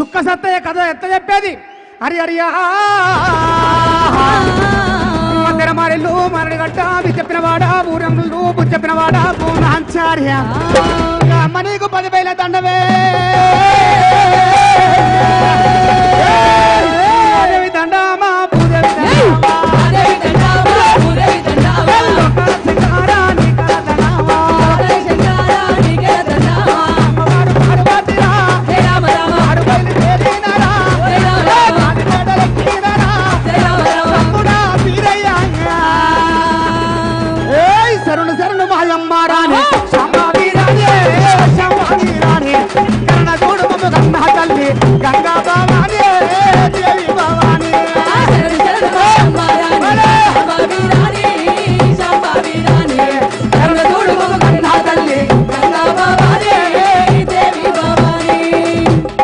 సుక్క సత్తయ్య కథ ఎత్త చెప్పేది హరి హరియా తెరమారిల్లు మరడిగడ్డ చెప్పిన వాడా ఊరములు చెప్పిన వాడా పూనాచార్య అమ్మ నీకు 10,000 దండవే